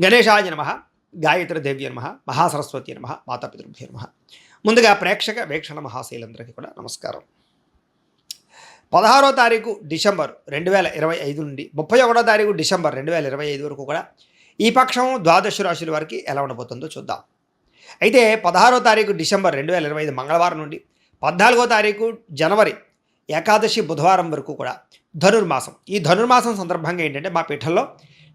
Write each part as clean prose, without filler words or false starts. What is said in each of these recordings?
గణేశాయ నమః, గాయత్రీదేవ్యై నమః, మహాసరస్వతి నమః, మాతాపితృభ్యో నమః. ముందుగా ప్రేక్షక వీక్షణ మహాశైలందరికీ కూడా నమస్కారం. 16వ తారీఖు డిసెంబర్ 2025 నుండి 31వ తారీఖు డిసెంబర్ 2025 వరకు కూడా ఈ పక్షం ద్వాదశ రాశుల వారికి ఎలా ఉండబోతుందో చూద్దాం. అయితే 16వ తారీఖు డిసెంబర్ 2025 మంగళవారం నుండి 14వ తారీఖు జనవరి ఏకాదశి బుధవారం వరకు కూడా ధనుర్మాసం. ఈ ధనుర్మాసం సందర్భంగా ఏంటంటే మా పీఠంలో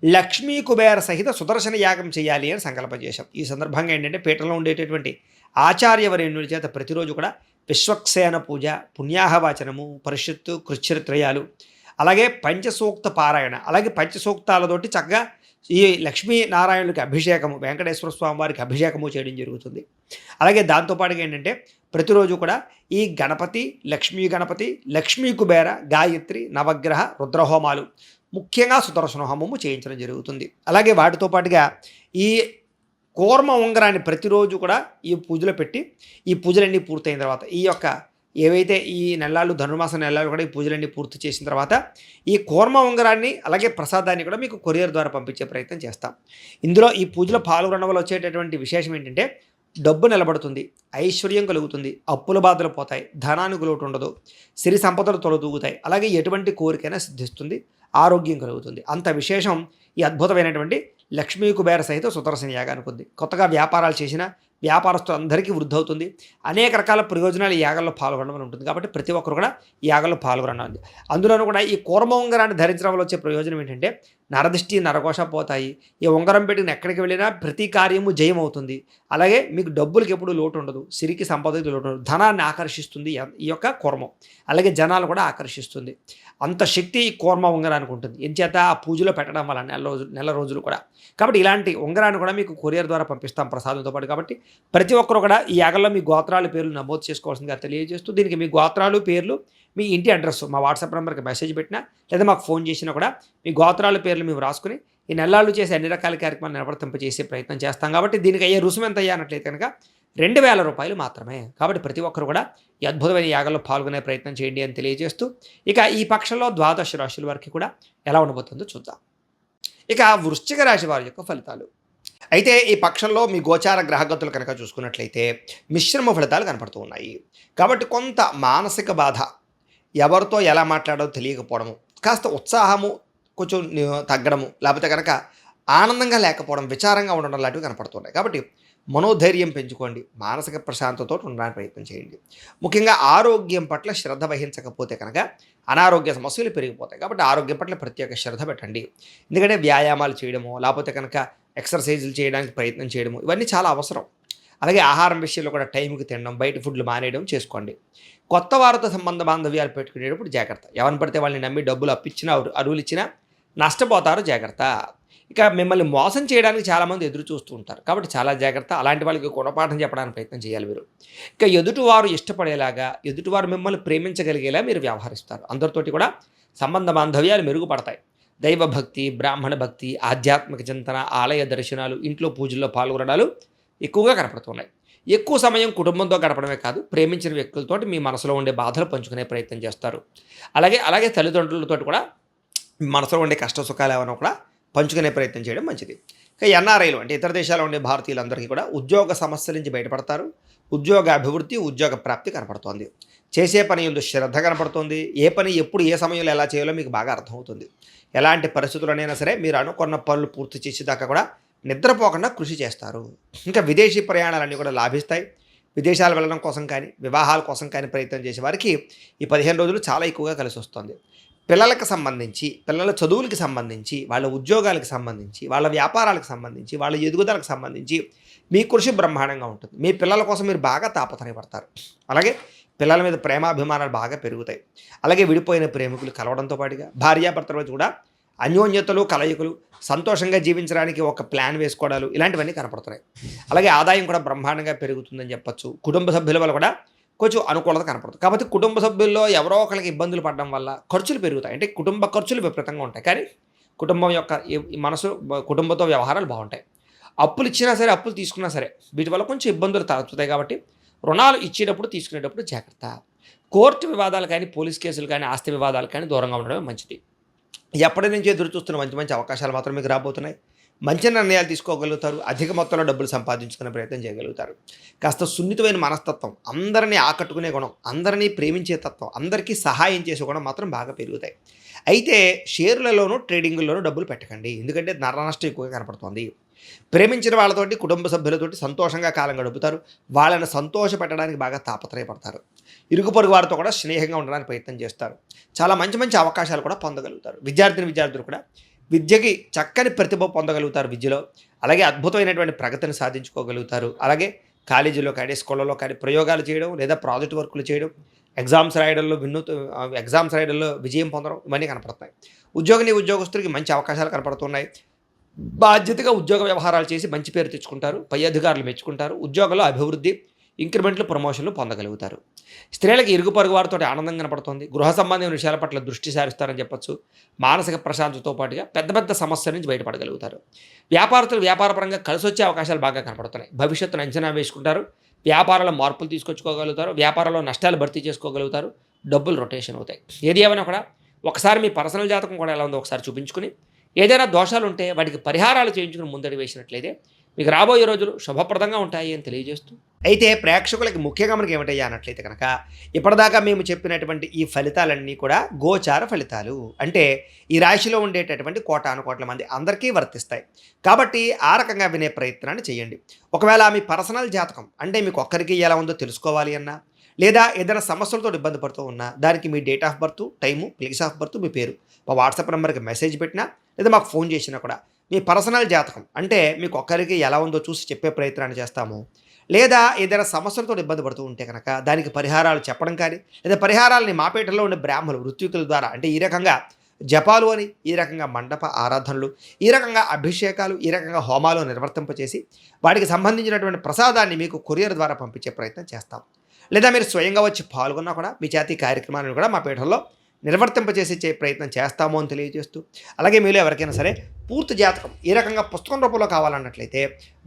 లక్ష్మీ కుబేర సహిత సుదర్శన యాగం చేయాలి అని సంకల్పం చేశాం. ఈ సందర్భంగా ఏంటంటే పీఠంలో ఉండేటటువంటి ఆచార్యవరేణుల చేత ప్రతిరోజు కూడా విశ్వక్సేన పూజ, పుణ్యాహవాచనము, పరిషత్తు, కృచ్ఛరిత్రయాలు, అలాగే పంచసూక్త పారాయణ, అలాగే పంచసూక్తాలతోటి చక్కగా ఈ లక్ష్మీనారాయణులకి అభిషేకము, వెంకటేశ్వర స్వామి వారికి అభిషేకము చేయడం జరుగుతుంది. అలాగే దాంతోపాటుగా ఏంటంటే ప్రతిరోజు కూడా ఈ గణపతి, లక్ష్మీ కుబేర, గాయత్రి, నవగ్రహ, రుద్రహోమాలు, ముఖ్యంగా సుదర్శన హోమము చేయించడం జరుగుతుంది. అలాగే వాటితో పాటుగా ఈ కూర్మ ఉంగరాన్ని ప్రతిరోజు కూడా ఈ పూజలో పెట్టి ఈ పూజలన్నీ పూర్తయిన తర్వాత ఈ యొక్క ఏవైతే ఈ నెలలు ధనుర్మాస నెలలు కూడా ఈ పూజలన్నీ పూర్తి చేసిన తర్వాత ఈ కూర్మ ఉంగరాన్ని అలాగే ప్రసాదాన్ని కూడా మీకు కొరియర్ ద్వారా పంపించే ప్రయత్నం చేస్తాం. ఇందులో ఈ పూజలో పాల్గొనడం వల్ల వచ్చేటటువంటి విశేషం ఏంటంటే డబ్బు నిలబడుతుంది, ఐశ్వర్యం కలుగుతుంది, అప్పుల బాధలు పోతాయి, ధనానికి లోటు ఉండదు, సిరి సంపదలు తొలదూగుతాయి, అలాగే ఎటువంటి కోరికైనా సిద్ధిస్తుంది, ఆరోగ్యం కలుగుతుంది. అంత విశేషం ఈ అద్భుతమైనటువంటి లక్ష్మీ కుబేర సహిత సుదర్శన యాగానికి ఉంది. కొత్తగా వ్యాపారాలు చేసిన వ్యాపారస్తులందరికీ వృద్ధి అవుతుంది. అనేక రకాల ప్రయోజనాలు ఈ యాగంలో పాల్గొనడం ఉంటుంది. కాబట్టి ప్రతి ఒక్కరు కూడా ఈ యాగంలో పాల్గొనండి. అందులోనూ కూడా ఈ కూర్మ ఉంగరాన్ని ధరించడం వల్ల వచ్చే ప్రయోజనం ఏంటంటే నరదిష్టి, నరఘోష పోతాయి. ఈ ఉంగరం పెట్టిన ఎక్కడికి వెళ్ళినా ప్రతి కార్యము జయం అవుతుంది. అలాగే మీకు డబ్బులకి ఎప్పుడు లోటు ఉండదు, సిరికి సంపదకి లోటు ఉండదు, ధనాన్ని ఆకర్షిస్తుంది ఈ యొక్క కూర్మం. అలాగే జనాలు కూడా ఆకర్షిస్తుంది. అంత శక్తి ఈ కూర్మ ఉంగరానికి ఉంటుంది. ఎంచేత ఆ పూజలో పెట్టడం వల్ల నెల రోజులు కూడా. కాబట్టి ఇలాంటి ఉంగరాన్ని కూడా మీకు కొరియర్ ద్వారా పంపిస్తాం ప్రసాదంతో పాటు. కాబట్టి ప్రతి ఒక్కరు కూడా ఈ యాగంలో మీ గోత్రాల పేర్లు నమోదు చేసుకోవాల్సిందిగా తెలియజేస్తూ దీనికి మీ గోత్రాలు, పేర్లు, మీ ఇంటి అడ్రస్ మా వాట్సాప్ నెంబర్కి మెసేజ్ పెట్టినా లేదా మాకు ఫోన్ చేసినా కూడా మీ గోత్రాల పేర్లు మేము రాసుకుని ఈ నెలలు చేసే అన్ని రకాల కార్యక్రమాలు నిలబడతింపజేసే ప్రయత్నం చేస్తాం. కాబట్టి దీనికి అయ్యే రుసుము ఎంత అయ్యానట్లయితే కనుక 2000 రూపాయలు మాత్రమే. కాబట్టి ప్రతి ఒక్కరు కూడా ఈ అద్భుతమైన యాగంలో పాల్గొనే ప్రయత్నం చేయండి అని తెలియజేస్తూ ఇక ఈ పక్షంలో ద్వాదశ రాశుల వారికి కూడా ఎలా ఉండబోతుందో చూద్దాం. ఇక వృశ్చిక రాశి వారి యొక్క ఫలితాలు. అయితే ఈ పక్షంలో మీ గోచార గ్రహగతులు కనుక చూసుకున్నట్లయితే మిశ్రమ ఫలితాలు కనపడుతూ ఉన్నాయి. కాబట్టి కొంత మానసిక బాధ, ఎవరితో ఎలా మాట్లాడాలో తెలియకపోవడము, కాస్త ఉత్సాహము కొంచెం తగ్గడము, లేకపోతే కనుక ఆనందంగా లేకపోవడం, విచారంగా ఉండడం లాంటివి కనపడుతున్నాయి. కాబట్టి మనోధైర్యం పెంచుకోండి, మానసిక ప్రశాంతతో ఉండడానికి ప్రయత్నం చేయండి. ముఖ్యంగా ఆరోగ్యం పట్ల శ్రద్ధ వహించకపోతే కనుక అనారోగ్య సమస్యలు పెరిగిపోతాయి. కాబట్టి ఆరోగ్యం పట్ల ప్రత్యేక శ్రద్ధ పెట్టండి. ఎందుకంటే వ్యాయామాలు చేయడము, లేకపోతే కనుక ఎక్సర్సైజులు చేయడానికి ప్రయత్నం చేయడము ఇవన్నీ చాలా అవసరం. అలాగే ఆహారం విషయంలో కూడా టైంకి తినడం, బయట ఫుడ్లు మానేయడం చేసుకోండి. కొత్త వారితో సంబంధ బాంధవ్యాలు పెట్టుకునేటప్పుడు జాగ్రత్త. ఎవరిని పడితే వాళ్ళని నమ్మి డబ్బులు అప్పించినా, అరువులు ఇచ్చినా నష్టపోతారు, జాగ్రత్త. ఇక మిమ్మల్ని మోసం చేయడానికి చాలామంది ఎదురు చూస్తూ ఉంటారు. కాబట్టి చాలా జాగ్రత్త. అలాంటి వాళ్ళకి గుణపాఠం చెప్పడానికి ప్రయత్నం చేయాలి మీరు. ఇక ఎదుటివారు ఇష్టపడేలాగా, ఎదుటివారు మిమ్మల్ని ప్రేమించగలిగేలా మీరు వ్యవహరిస్తారు. అందరితోటి కూడా సంబంధ బాంధవ్యాలు మెరుగుపడతాయి. దైవభక్తి, బ్రాహ్మణ భక్తి, ఆధ్యాత్మిక చింతన, ఆలయ దర్శనాలు, ఇంట్లో పూజల్లో పాల్గొనడాలు ఎక్కువగా కనపడుతున్నాయి. ఎక్కువ సమయం కుటుంబంతో గడపడమే కాదు, ప్రేమించిన వ్యక్తులతోటి మీ మనసులో ఉండే బాధలు పంచుకునే ప్రయత్నం చేస్తారు. అలాగే తల్లిదండ్రులతో కూడా మీ మనసులో ఉండే కష్ట సుఖాలు ఏమైనా కూడా పంచుకునే ప్రయత్నం చేయడం మంచిది. ఇక ఎన్ఆర్ఐలు అంటే ఇతర దేశాల్లో ఉండే భారతీయులందరికీ కూడా ఉద్యోగ సమస్యల నుంచి బయటపడతారు. ఉద్యోగ అభివృద్ధి, ఉద్యోగ ప్రాప్తి కనపడుతోంది. చేసే పని ఎందు శ్రద్ధ కనపడుతుంది. ఏ పని ఎప్పుడు ఏ సమయంలో ఎలా చేయాలో మీకు బాగా అర్థమవుతుంది. ఎలాంటి పరిస్థితుల్లోనైనా సరే మీరు అనుకున్న పనులు పూర్తి చేసేదాకా కూడా నిద్రపోకుండా కృషి చేస్తారు. ఇంకా విదేశీ ప్రయాణాలన్నీ కూడా లాభిస్తాయి. విదేశాలు వెళ్ళడం కోసం కానీ, వివాహాల కోసం కానీ ప్రయత్నం చేసే వారికి ఈ 15 రోజులు చాలా ఎక్కువగా కలిసి వస్తుంది. పిల్లలకు సంబంధించి, పిల్లల చదువులకు సంబంధించి, వాళ్ళ ఉద్యోగాలకు సంబంధించి, వాళ్ళ వ్యాపారాలకు సంబంధించి, వాళ్ళ ఎదుగుదలకు సంబంధించి మీ కృషి బ్రహ్మాండంగా ఉంటుంది. మీ పిల్లల కోసం మీరు బాగా తాపత్రయపడతారు. అలాగే పిల్లల మీద ప్రేమాభిమానాలు బాగా పెరుగుతాయి. అలాగే విడిపోయిన ప్రేమికులు కలవడంతో పాటుగా భార్యాభర్తల మధ్య కూడా అన్యోన్యతలు, కలయికలు, సంతోషంగా జీవించడానికి ఒక ప్లాన్ వేసుకోవడాలు ఇలాంటివన్నీ కనపడుతున్నాయి. అలాగే ఆదాయం కూడా బ్రహ్మాండంగా పెరుగుతుందని చెప్పచ్చు. కుటుంబ సభ్యుల వల్ల కూడా కొంచెం అనుకూలత కనపడుతుంది. కాబట్టి కుటుంబ సభ్యుల్లో ఎవరో ఒకరికి ఇబ్బందులు పడడం వల్ల ఖర్చులు పెరుగుతాయి. అంటే కుటుంబ ఖర్చులు విపరీతంగా ఉంటాయి. కానీ కుటుంబం యొక్క మనసు, కుటుంబంతో వ్యవహారాలు బాగుంటాయి. అప్పులు ఇచ్చినా సరే, అప్పులు తీసుకున్నా సరే వీటి వల్ల కొంచెం ఇబ్బందులు తలెత్తుతాయి. కాబట్టి రుణాలు ఇచ్చేటప్పుడు, తీసుకునేటప్పుడు జాగ్రత్త. కోర్టు వివాదాలు కానీ, పోలీస్ కేసులు కానీ, ఆస్తి వివాదాలు కానీ దూరంగా ఉండడమే మంచిది. ఎప్పటి నుంచి ఎదురు చూస్తున్న మంచి మంచి అవకాశాలు మాత్రం మీకు రాబోతున్నాయి. మంచి నిర్ణయాలు తీసుకోగలుగుతారు. అధిక మొత్తంలో డబ్బులు సంపాదించుకునే ప్రయత్నం చేయగలుగుతారు. కాస్త సున్నితమైన మనస్తత్వం, అందరిని ఆకట్టుకునే గుణం, అందరినీ ప్రేమించే తత్వం, అందరికీ సహాయం చేసే గుణం మాత్రం బాగా పెరుగుతాయి. అయితే షేర్లలోనూ, ట్రేడింగుల్లోనూ డబ్బులు పెట్టకండి. ఎందుకంటే నష్టం ఎక్కువగా కనపడుతోంది. ప్రేమించిన వాళ్ళతోటి, కుటుంబ సభ్యులతోటి సంతోషంగా కాలం గడుపుతారు. వాళ్ళని సంతోషపెట్టడానికి బాగా తాపత్రయపడతారు. ఇరుగు పొరుగు వారితో కూడా స్నేహంగా ఉండడానికి ప్రయత్నం చేస్తారు. చాలా మంచి మంచి అవకాశాలు కూడా పొందగలుగుతారు. విద్యార్థులు కూడా విద్యకి చక్కని ప్రతిభ పొందగలుగుతారు విద్యలో. అలాగే అద్భుతమైనటువంటి ప్రగతిని సాధించుకోగలుగుతారు. అలాగే కాలేజీలో కానీ, స్కూళ్ళలో కానీ ప్రయోగాలు చేయడం, లేదా ప్రాజెక్ట్ వర్కులు చేయడం, ఎగ్జామ్స్ రాయడంలో విజయం పొందడం ఇవన్నీ కనపడుతున్నాయి. ఉద్యోగస్తులకి మంచి అవకాశాలు కనపడుతున్నాయి. బాధ్యతగా ఉద్యోగ వ్యవహారాలు చేసి మంచి పేరు తెచ్చుకుంటారు. పై అధికారులు మెచ్చుకుంటారు. ఉద్యోగంలో అభివృద్ధి, ఇంక్రిమెంట్లు, ప్రమోషన్లు పొందగలుగుతారు. స్త్రీలకు ఇరుగు పొరుగు వారితో ఆనందం కనపడుతుంది. గృహ సంబంధమైన విషయాల పట్ల దృష్టి సారిస్తారని చెప్పొచ్చు. మానసిక ప్రశాంతతో పాటుగా పెద్ద పెద్ద సమస్యల నుంచి బయటపడగలుగుతారు. వ్యాపారస్తులు వ్యాపారపరంగా కలిసొచ్చే అవకాశాలు బాగా కనపడుతున్నాయి. భవిష్యత్తును అంచనా వేసుకుంటారు. వ్యాపారాల్లో మార్పులు తీసుకొచ్చుకోగలుగుతారు. వ్యాపారంలో నష్టాలు భర్తీ చేసుకోగలుగుతారు. డబ్బులు రొటేషన్ అవుతాయి. ఏది ఏమైనా కూడా ఒకసారి మీ పర్సనల్ జాతకం కూడా ఎలా ఉందో ఒకసారి చూపించుకుని, ఏదైనా దోషాలు ఉంటే వాటికి పరిహారాలు చేయించుకుని ముందడి వేసినట్లయితే మీకు రాబోయే రోజులు శుభప్రదంగా ఉంటాయి అని తెలియజేస్తూ, అయితే ప్రేక్షకులకి ముఖ్యంగా మనకి ఏమిటయ్యా అన్నట్లయితే కనుక, ఇప్పటిదాకా మేము చెప్పినటువంటి ఈ ఫలితాలన్నీ కూడా గోచార ఫలితాలు. అంటే ఈ రాశిలో ఉండేటటువంటి కోటాను కోట్ల మంది అందరికీ వర్తిస్తాయి. కాబట్టి ఆ రకంగా వినే ప్రయత్నాన్ని చేయండి. ఒకవేళ మీ పర్సనల్ జాతకం అంటే మీకు ఒక్కరికి ఎలా ఉందో తెలుసుకోవాలి అన్నా, లేదా ఏదైనా సమస్యలతో ఇబ్బంది పడుతూ ఉన్నా, దానికి మీ date of birth, time, place of birth, మీ పేరు మా వాట్సాప్ నెంబర్కి మెసేజ్ పెట్టినా, లేదా మాకు ఫోన్ చేసినా కూడా మీ పర్సనల్ జాతకం అంటే మీకు ఒక్కరికి ఎలా ఉందో చూసి చెప్పే ప్రయత్నాన్ని చేస్తాము. లేదా ఏదైనా సమస్యలతో ఇబ్బంది పడుతూ ఉంటే కనుక దానికి పరిహారాలు చెప్పడం కానీ, లేదా పరిహారాలని మాపేటలో ఉండే బ్రాహ్మణులు, ఋత్వికుల ద్వారా అంటే ఈ రకంగా జపాలు అని, ఈ రకంగా మండప ఆరాధనలు, ఈ రకంగా అభిషేకాలు, ఈ రకంగా హోమాలు నిర్వర్తింపచేసి వాటికి సంబంధించినటువంటి ప్రసాదాన్ని మీకు కొరియర్ ద్వారా పంపించే ప్రయత్నం చేస్తాం. లేదా మీరు స్వయంగా వచ్చి పాల్గొన్నా కూడా మీ జాతీయ కార్యక్రమాలను కూడా మా పీఠంలో నిర్వర్తింపచేసే ప్రయత్నం చేస్తాము అని తెలియజేస్తూ, అలాగే మీలో ఎవరికైనా సరే పూర్తి జాతకం ఈ రకంగా పుస్తకం రూపంలో కావాలన్నట్లయితే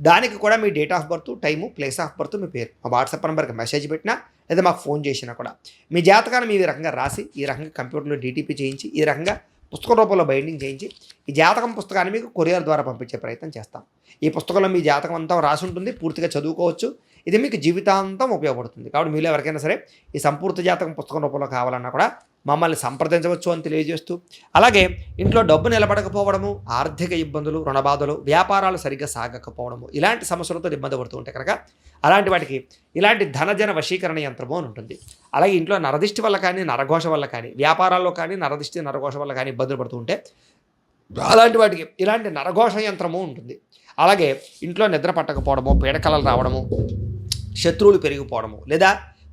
దానికి కూడా మీ date of birth, time, place of birth, మీ పేరు మా వాట్సాప్ నెంబర్కి మెసేజ్ పెట్టినా, లేదా మాకు ఫోన్ చేసినా కూడా మీ జాతకాన్ని మీ రకంగా రాసి, ఈ రకంగా కంప్యూటర్లో డీటీపీ చేయించి, ఈ రకంగా పుస్తకం రూపంలో బైండింగ్ చేయించి ఈ జాతకం పుస్తకాన్ని మీకు కొరియర్ ద్వారా పంపించే ప్రయత్నం చేస్తాం. ఈ పుస్తకంలో మీ జాతకం అంతా రాసి ఉంటుంది. పూర్తిగా చదువుకోవచ్చు. ఇది మీకు జీవితాంతం ఉపయోగపడుతుంది. కాబట్టి మీలో ఎవరికైనా సరే ఈ సంపూర్తి జాతకం పుస్తకం రూపంలో కావాలన్నా కూడా మమ్మల్ని సంప్రదించవచ్చు అని తెలియజేస్తూ, అలాగే ఇంట్లో డబ్బు నిలబడకపోవడము, ఆర్థిక ఇబ్బందులు, రుణబాధలు, వ్యాపారాలు సరిగ్గా సాగకపోవడము, ఇలాంటి సమస్యలతో ఇబ్బంది పడుతూ ఉంటే కనుక అలాంటి వాటికి ఇలాంటి ధనజన వశీకరణ యంత్రము అని ఉంటుంది. అలాగే ఇంట్లో నరదిష్టి వల్ల కానీ, నరఘోష వల్ల కానీ, వ్యాపారాల్లో కానీ నరదిష్టి, నరఘోష వల్ల కానీ ఇబ్బందులు పడుతూ ఉంటే అలాంటి వాటికి ఇలాంటి నరఘోష యంత్రము ఉంటుంది. అలాగే ఇంట్లో నిద్ర పట్టకపోవడము, పీడకలలు రావడము, శత్రువులు పెరిగిపోవడము, లేదా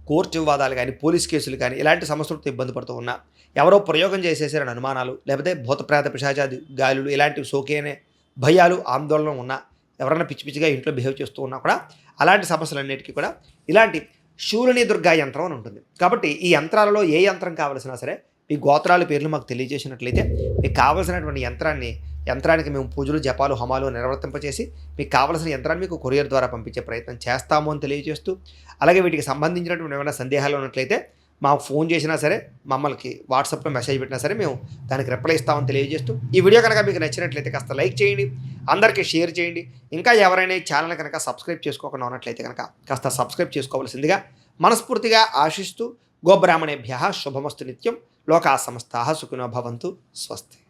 కోర్టు వివాదాలు కానీ, పోలీస్ కేసులు కానీ ఇలాంటి సమస్యలతో ఇబ్బంది పడుతూ ఉన్నా, ఎవరో ప్రయోగం చేసేసారని అనుమానాలు, లేకపోతే భూతప్రేత పిశాచాది గాలులు ఇలాంటివి సోకేనే భయాలు, ఆందోళన ఉన్నా, ఎవరైనా పిచ్చి పిచ్చిగా ఇంట్లో బిహేవ్ చేస్తూ ఉన్నా కూడా అలాంటి సమస్యలన్నిటికీ కూడా ఇలాంటి శూలిని దుర్గా యంత్రం అని ఉంటుంది. కాబట్టి ఈ యంత్రాలలో ఏ యంత్రం కావలసినా సరే మీ గోత్రాల పేర్లు మాకు తెలియజేసినట్లయితే మీకు కావలసినటువంటి యంత్రానికి మేము పూజలు, జపాలు, హోమాలు నిర్వర్తింపచేసి మీకు కావలసిన యంత్రాన్ని మీకు కొరియర్ ద్వారా పంపించే ప్రయత్నం చేస్తాము అని తెలియజేస్తూ, అలాగే వీటికి సంబంధించినటువంటి ఏమైనా సందేహాలు ఉన్నట్లయితే మాకు ఫోన్ చేసినా సరే, మమ్మల్ని వాట్సాప్లో మెసేజ్ పెట్టినా సరే మేము దానికి రిప్లై ఇస్తామని తెలియజేస్తూ, ఈ వీడియో కనుక మీకు నచ్చినట్లయితే కాస్త లైక్ చేయండి, అందరికీ షేర్ చేయండి. ఇంకా ఎవరైనా ఈ ఛానల్ కనుక సబ్స్క్రైబ్ చేసుకోకుండా ఉన్నట్లయితే కనుక కాస్త సబ్స్క్రైబ్ చేసుకోవాల్సిందిగా మనస్ఫూర్తిగా ఆశిస్తూ, గోబ్రాహ్మణేభ్యః శుభమస్తు నిత్యం. లోకా సమస్తాః సుఖినో భవంతు. స్వస్తి.